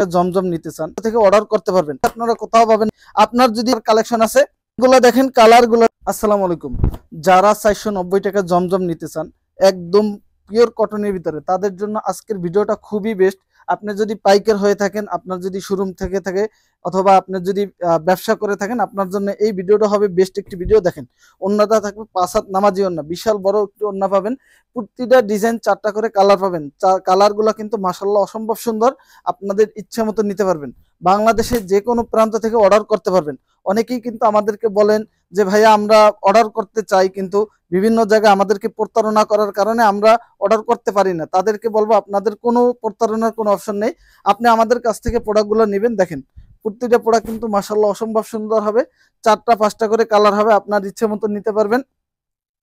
জমজম নিতে চান থেকে অর্ডার করতে পারবেন, আপনারা কোথাও পাবেন। আপনার যদি কালেকশন আছে এগুলো দেখেন, কালার গুলো। আসসালামু আলাইকুম। যারা 490 টাকা জমজম নিতে চান একদম পিওর কটনের ভিতরে, তাদের জন্য আজকের ভিডিওটা খুবই বেস্ট। আপনি যদি পাইকার হয়ে থাকেন, আপনার যদি শোরুম থেকে থাকে, অথবা আপনি যদি ব্যবসা করে থাকেন, আপনার জন্য এই ভিডিওটা হবে বেস্ট একটি ভিডিও। দেখেন ওন্নাটা থাকবে 5 হাত নামাজি ওন্না, বিশাল বড় একটি ওন্না পাবেন। প্রতিটা ডিজাইন 4টা করে কালার পাবেন। কালারগুলো কিন্তু মাশাআল্লাহ অসম্ভব সুন্দর, আপনাদের ইচ্ছা মতো নিতে পারবেন। বাংলাদেশের যে কোনো প্রান্ত থেকে অর্ডার করতে পারবেন। অনেকেই কিন্তু আমাদেরকে বলেন যে ভাইয়া আমরা অর্ডার করতে চাই, কিন্তু বিভিন্ন জায়গায় আমাদেরকে প্রতারণা করার কারণে আমরা অর্ডার করতে পারি না। তাদেরকে বলবো আপনাদের কোনো প্রতারণার কোনো অপশন নেই, আপনি আমাদের কাছ থেকে প্রোডাক্টগুলো নেবেন। দেখেন প্রতিটা প্রোডাক্ট কিন্তু মাশাআল্লাহ অসম্ভব সুন্দর হবে, 4টা 5টা করে কালার হবে, আপনার ইচ্ছে মতো নিতে পারবেন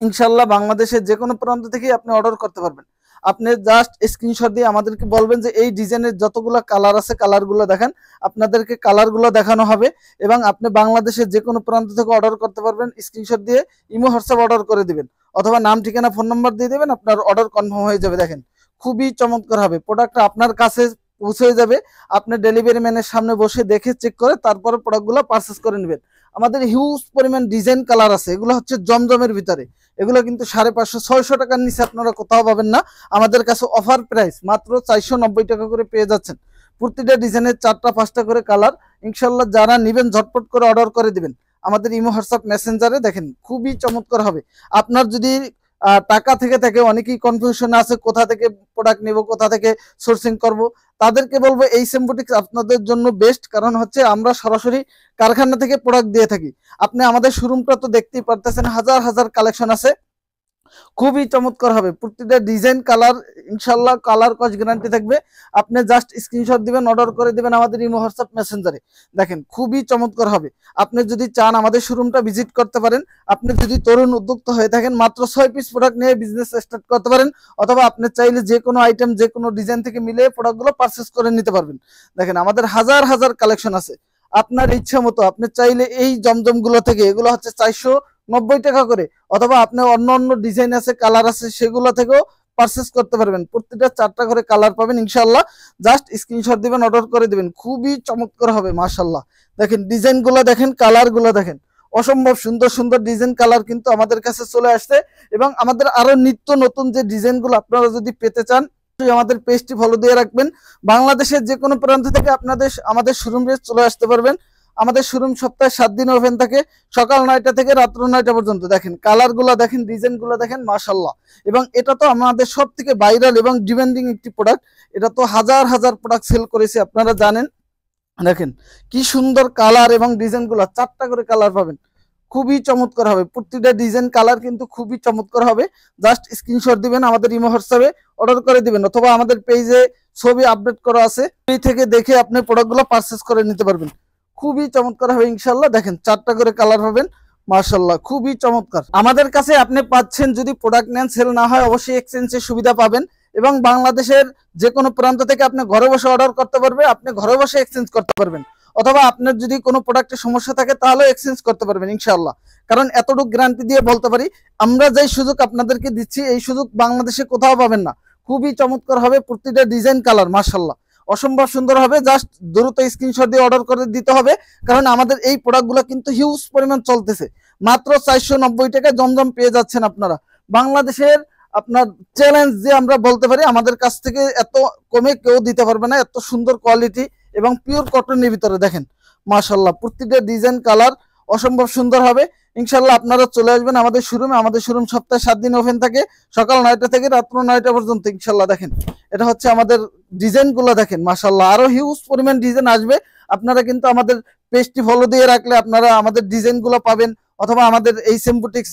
ইনশাল্লাহ। বাংলাদেশের যে কোনো প্রান্ত থেকেই আপনি অর্ডার করতে পারবেন। আপনি জাস্ট স্ক্রিনশট দিয়ে আমাদেরকে বলবেন যে এই ডিজাইনের যতগুলো কালার আছে কালারগুলো দেখেন, আপনাদেরকে কালারগুলো দেখানো হবে। এবং আপনি বাংলাদেশের যে কোনো প্রান্ত থেকে অর্ডার করতে পারবেন। স্ক্রিনশট দিয়ে ইমো হোয়াটসঅ্যাপ অর্ডার করে দিবেন, অথবা নাম ঠিকানা ফোন নাম্বার দিয়ে দেবেন, আপনার অর্ডার কনফার্ম হয়ে যাবে। দেখেন খুবই চমৎকার হবে, প্রোডাক্টটা আপনার কাছে পৌঁছে যাবে। আপনি ডেলিভারি ম্যানের সামনে বসে দেখে চেক করে তারপরে প্রোডাক্টগুলো পারচেস করে নেবেন। আমাদের হিউজ পরিমাণ ডিজাইন কালার আছে, এগুলো হচ্ছে জমজমের ভিতরে। এগুলো কিন্তু 550-600 টাকার নিচে আপনারা কোথাও পাবেন না। আমাদের কাছে অফার প্রাইস মাত্র 490 টাকা করে পেয়ে যাচ্ছেন। প্রতিটা ডিজাইনের 4টা 5টা করে কালার। ইনশাল্লাহ যারা নেবেন ঝটপট করে অর্ডার করে দিবেন আমাদের ইমো হোয়াটসঅ্যাপ মেসেঞ্জারে। দেখেন খুবই চমৎকার হবে। আপনার যদি টাকা থেকে থাকে, অনেকেই কনফিউশন আছে কোথা থেকে প্রোডাক্ট নেব, কোথা থেকে সোর্সিং করব, তাদেরকে বলবো এই বুটিক্স আপনাদের জন্য বেস্ট। কারণ হচ্ছে আমরা সরাসরি কারখানা থেকে প্রোডাক্ট দিয়ে থাকি। আপনি আমাদের শোরুমটা তো দেখতেই পারতেছেন, হাজার হাজার কালেকশন আছে, খুবই চমৎকার হবে। প্রতিটা ডিজাইন কালার ইনশাল্লাহ কালার কস গ্যারান্টি থাকবে। আপনি জাস্ট স্ক্রিনশট দিবেন, অর্ডার করে দিবেন আমাদের ইমো হোয়াটসঅ্যাপ মেসেঞ্জারে। দেখেন খুবই চমৎকার হবে। আপনি যদি চান আমাদের শোরুমটা ভিজিট করতে পারেন। আপনি যদি তরুণ উদ্যোক্তা হয়ে থাকেন, মাত্র 6 পিস প্রোডাক্ট নিয়ে বিজনেস স্টার্ট করতে পারেন, অথবা আপনি চাইলে যে কোনো আইটেম যে কোনো ডিজাইন থেকে মিলিয়ে প্রোডাক্টগুলো পারচেস করে নিতে পারবেন। দেখেন আমাদের হাজার হাজার কালেকশন আছে, আপনার ইচ্ছা মতো আপনি চাইলে এই জমজমগুলো থেকে, এগুলো হচ্ছে 490 টাকা করে, অথবা আপনি অন্য অন্য ডিজাইন আছে কালার আছে সেগুলো থেকেও পারচেস করতে পারবেন। প্রত্যেকটা 4টা করে কালার পাবেন ইনশাল্লাহ। জাস্ট স্ক্রিনশট দিবেন, অর্ডার করে দিবেন, খুবই চমৎকার হবে মাশাল্লাহ। দেখেন ডিজাইনগুলো দেখেন, কালারগুলো দেখেন, অসম্ভব সুন্দর সুন্দর ডিজাইন কালার কিন্তু আমাদের কাছে চলে আসছে। এবং আমাদের আরো নিত্য নতুন যে ডিজাইনগুলো আপনারা যদি পেতে চান, আমাদের পেজটি ফলো দিয়ে রাখবেন। বাংলাদেশের যে কোনো প্রান্ত থেকে আপনাদের আমাদের শোরুমে চলে আসতে পারবেন। আমাদের শোরুম সপ্তাহে 7 দিন ওপেন থাকে, সকাল 9টা থেকে রাত্র 9টা পর্যন্ত। দেখেন কালারগুলো দেখেন, ডিজাইনগুলো দেখেন মাশাআল্লাহ। এবং এটা তো আমাদের সব থেকে ভাইরাল এবং ডিমান্ডিং একটি প্রোডাক্ট। এটা তো হাজার হাজার প্রোডাক্ট সেল করেছে আপনারা জানেন। দেখেন কি সুন্দর কালার এবং ডিজাইনগুলো, 4টা করে কালার পাবেন, খুবই চমৎকার হবে। প্রতিটা ডিজাইন কালার কিন্তু খুবই চমৎকার হবে। জাস্ট স্ক্রিনশট দিবেন, আমাদের ইমো হোয়াটসঅ্যাপে অর্ডার করে দিবেন, অথবা আমাদের পেজে ছবি আপডেট করা আছে, সেই থেকে দেখে আপনি প্রোডাক্টগুলো পারচেস করে নিতে পারবেন। খুবই চমৎকার হবে ইনশাল্লাহ। দেখেন 4টা করে কালার পাবেন মাশাআল্লাহ, খুবই চমৎকার। আমাদের কাছে আপনি পাচ্ছেন, যদি প্রোডাক্ট নেন সেল না হয় অবশ্যই এক্সচেঞ্জের সুবিধা পাবেন। এবং বাংলাদেশের যে কোনো প্রান্ত থেকে আপনি ঘরে বসে অর্ডার করতে পারবেন, আপনি ঘরে বসে এক্সচেঞ্জ করতে পারবেন, অথবা আপনার যদি কোনো প্রোডাক্টের সমস্যা থাকে তাহলে এক্সচেঞ্জ করতে পারবেন ইনশাআল্লাহ। কারণ এতটুকু গ্যারান্টি দিয়ে বলতে পারি, আমরা যেই সুযোগ আপনাদেরকে দিচ্ছি এই সুযোগ বাংলাদেশে কোথাও পাবেন না। খুবই চমৎকার হবে, প্রতিটা ডিজাইন কালার মাশাআল্লাহ অসম্ভব সুন্দর হবে। জাস্ট দ্রুত স্ক্রিনশট দিয়ে অর্ডার করে দিতে হবে, কারণ আমাদের এই প্রোডাক্টগুলো কিন্তু হিউজ পরিমাণ চলতেছে। মাত্র 490 টাকায় জমজম পেয়ে যাচ্ছেন আপনারা। বাংলাদেশের আপনার চ্যালেঞ্জ যে আমরা বলতে পারি, আমাদের কাছ থেকে এত কমে কেউ দিতে পারবে না, এত সুন্দর কোয়ালিটি এবং পিওর কটনের ভিতরে। দেখেন মাশাআল্লাহ প্রতিটা ডিজাইন কালার অসম্ভব সুন্দর হবে। ইনশাল্লাহ আপনারা চলে আসবেন আমাদের শোরুমে। আমাদের শোরুম সপ্তাহে 7 দিন ওপেন থাকে, সকাল 9টা থেকে রাত্র 9টা পর্যন্ত ইনশাল্লাহ। দেখেন এটা হচ্ছে আমাদের ডিজাইনগুলো, দেখেন মাশাআল্লাহ আরো হিউজ পরিমাণ ডিজাইন আসবে। আপনারা কিন্তু আমাদের পেজটি ফলো দিয়ে রাখলে আপনারা আমাদের ডিজাইনগুলো পাবেন, অথবা আমাদের এই বুটিক্স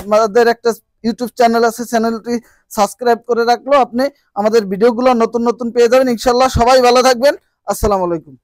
আমাদের একটা ইউটিউব চ্যানেল আছে, চ্যানেলটি সাবস্ক্রাইব করে রাখলেও আপনি আমাদের ভিডিওগুলো নতুন নতুন পেয়ে যাবেন ইনশাল্লাহ। সবাই ভালো থাকবেন, আসসালামু আলাইকুম।